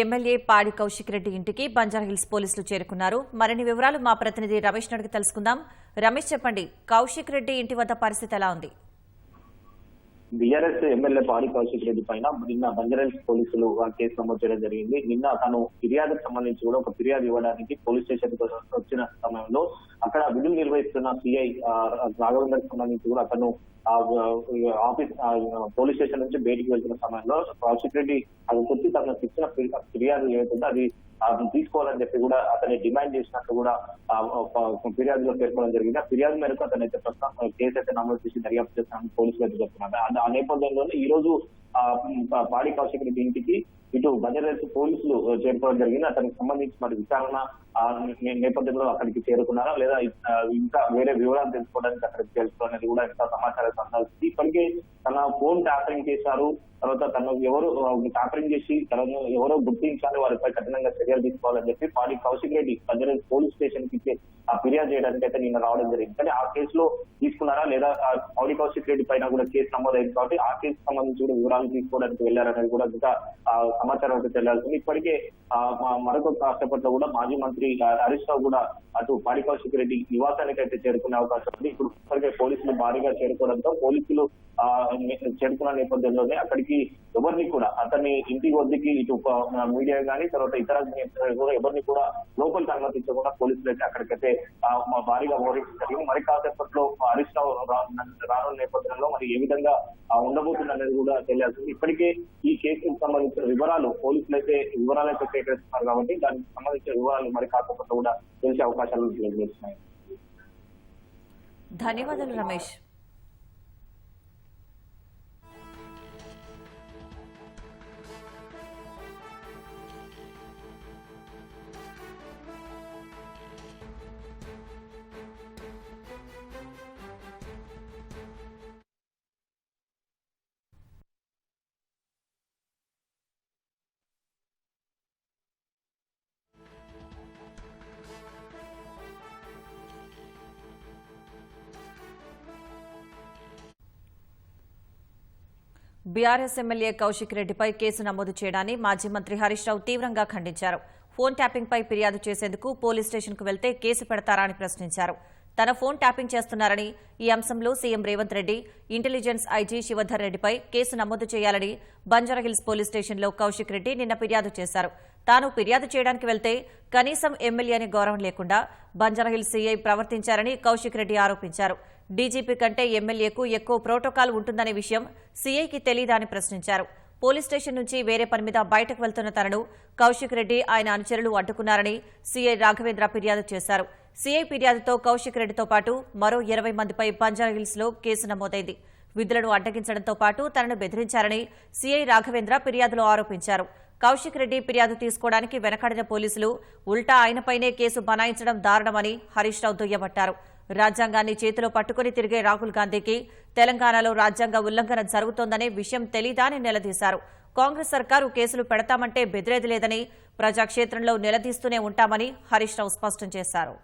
MLA పాడి కౌశిక్ రెడ్డి ఇంటికి బంజారాహిల్స్ పోలీసులు చేరుకున్నారు. మరిన్ని వివరాలు మా ప్రతినిధి రమేష్ అడిగి తెలుసుకుందాం. రమేష్, చెప్పండి, కౌశిక్ రెడ్డి ఇంటి వద్ద పరిస్థితి ఎలా ఉంది? బీఆర్ఎస్ ఎమ్మెల్యే పాడి కౌశిక్ రెడ్డి పైన నిన్న బంజారాహిల్స్ పోలీసులు కేసు నమోదు చేయడం జరిగింది. నిన్న తను ఫిర్యాదుకు సంబంధించి కూడా ఒక ఫిర్యాదు ఇవ్వడానికి పోలీస్ స్టేషన్ వచ్చిన సమయంలో అక్కడ విధులు నిర్వహిస్తున్న సిఐ రాఘవేందర్ సంబంధించి కూడా అతను ఆఫీస్ పోలీస్ స్టేషన్ నుంచి బయటికి వెళ్తున్న సమయంలో కౌశిక్ రెడ్డి అది కొట్టి తనకు ఇచ్చిన ఫిర్యాదు ఏదైతుందో అది తీసుకోవాలని చెప్పి కూడా అతన్ని డిమాండ్ చేసినట్టు కూడా ఫిర్యాదులో పేర్కొనడం జరిగింది. ఆ ఫిర్యాదు మేరకు అతను అయితే ప్రస్తుతం కేసు అయితే నమోదు చేసి దర్యాప్తు చేస్తామని పోలీసులు అయితే చెప్తున్నారు. ఆ నేపథ్యంలోనే ఈ రోజు పాడి కౌశిక్ రెడ్డి ఇంటికి ఇటు బంజారాహిల్స్ పోలీసులు చేరుకోవడం జరిగింది. అతనికి సంబంధించి మరి విచారణ నేపథ్యంలో అక్కడికి చేరుకున్నారా లేదా ఇంకా వేరే వివరాలు తెలుసుకోవడానికి అక్కడికి తెలుసుకోవాలనేది కూడా ఇంకా సమాచారం సంబంధించి ఇప్పటికే తన ఫోన్ ట్యాపరింగ్ చేశారు. తర్వాత తను ఎవరు ట్యాపరింగ్ చేసి తనను ఎవరో గుర్తించాలి, వారిపై కఠినంగా చర్యలు తీసుకోవాలని చెప్పి పాడి కౌశిక్ రెడ్డి బంజారాహిల్స్ పోలీస్ స్టేషన్ కి ఫిర్యాదు చేయడానికి అయితే నిన్న రావడం జరిగింది. కానీ ఆ కేసులో తీసుకున్నారా లేదా పాడి కౌశిక్ రెడ్డి పైన కూడా కేసు నమోదైంది కాబట్టి ఆ కేసు సంబంధించి కూడా వివరాలు తీసుకోవడానికి వెళ్లారనేది కూడా ఇంకా సమాచారం అయితే తెలియాల్సింది. ఇప్పటికే మరొక కాసేపట్లో కూడా మాజీ మంత్రి హరీష్ రావు కూడా అటు పాడి కౌశిక్ రెడ్డి నివాసానికి అయితే చేరుకునే అవకాశం ఉంది. ఇప్పుడు ఇప్పటికే పోలీసులు భారీగా చేరుకోవడంతో పోలీసులు చేరుకున్న నేపథ్యంలోనే అక్కడికి ఎవరిని కూడా అతన్ని ఇంటి వద్దకి ఇటు మీడియా కానీ తర్వాత ఇతర ఎవరిని కూడా లోపలికి అనుమతించకుండా పోలీసులు అయితే అక్కడికైతే భారీగా మోహరించడం జరిగింది. మరి కాసేపట్లో హరీష్ రావు రానున్న నేపథ్యంలో మరి ఏ విధంగా ఉండబోతుంది అనేది కూడా తెలియాల్సింది. ఇప్పటికే ఈ కేసుకు సంబంధించిన వివరాలు పోలీసులు అయితే సేకరిస్తున్నారు కాబట్టి దానికి సంబంధించిన వివరాలు మరి కాసేపట్లో కూడా తెలిసే అవకాశాలు తెలియజేస్తున్నాయి. ధన్యవాదాలు రమేష్. బీఆర్ఎస్ ఎమ్మెల్యే కౌశిక్ రెడ్డిపై కేసు నమోదు చేయడాన్ని మాజీ మంత్రి హరీష్ రావు తీవ్రంగా ఖండించారు. ఫోన్ ట్యాపింగ్పై ఫిర్యాదు చేసేందుకు పోలీస్ స్టేషన్కు వెళ్తే కేసు పెడతారా అని ప్రశ్నించారు. తన ఫోన్ ట్యాపింగ్ చేస్తున్నారని, ఈ అంశంలో CM Revanth Reddy, intelligence IG Shivadhar రెడ్డిపై కేసు నమోదు చేయాలని బంజారాహిల్స్ పోలీస్ స్టేషన్లో కౌశిక్ రెడ్డి నిన్న ఫిర్యాదు చేశారు. తాను ఫిర్యాదు చేయడానికి వెళ్తే కనీసం ఎమ్మెల్యే అని గౌరవం లేకుండా బంజారాహిల్స్ సీఐ ప్రవర్తించారని కౌశిక్ రెడ్డి ఆరోపించారు. డీజీపీ కంటే ఎమ్మెల్యేకు ఎక్కువ ప్రోటోకాల్ ఉంటుందనే విషయం సీఐకి తెలీదా అని ప్రశ్నించారు. పోలీస్ స్టేషన్ నుంచి వేరే పని మీద బయటకు వెళ్తున్న తనను కౌశిక్ రెడ్డి ఆయన అనుచరులు అడ్డుకున్నారని సీఐ రాఘవేంద్ర ఫిర్యాదు చేశారు. సీఐ ఫిర్యాదుతో కౌశిక్ రెడ్డితో పాటు మరో 20 మందిపై బంజారాహిల్స్ లో కేసు నమోదైంది. విధులను అడ్డగించడంతో పాటు తనను బెదిరించారని సీఐ రాఘవేంద్ర ఫిర్యాదులో ఆరోపించారు. కౌశిక్ రెడ్డి ఫిర్యాదు తీసుకోవడానికి వెనకాడిన పోలీసులు ఉల్టా ఆయనపైనే కేసు బనాయించడం దారుణమని హరీష్ రావు దుయ్యబట్టారు. రాజ్యాంగాన్ని చేతిలో పట్టుకుని తిరిగే రాహుల్ గాంధీకి తెలంగాణలో రాజ్యాంగ ఉల్లంఘన జరుగుతోందనే విషయం తెలీదా అని నిలదీశారు. కాంగ్రెస్ సర్కారు కేసులు పెడతామంటే బెదిరేది లేదని, ప్రజాక్షేత్రంలో నిలదీస్తూనే ఉంటామని హరీష్ రావు స్పష్టం చేశారు.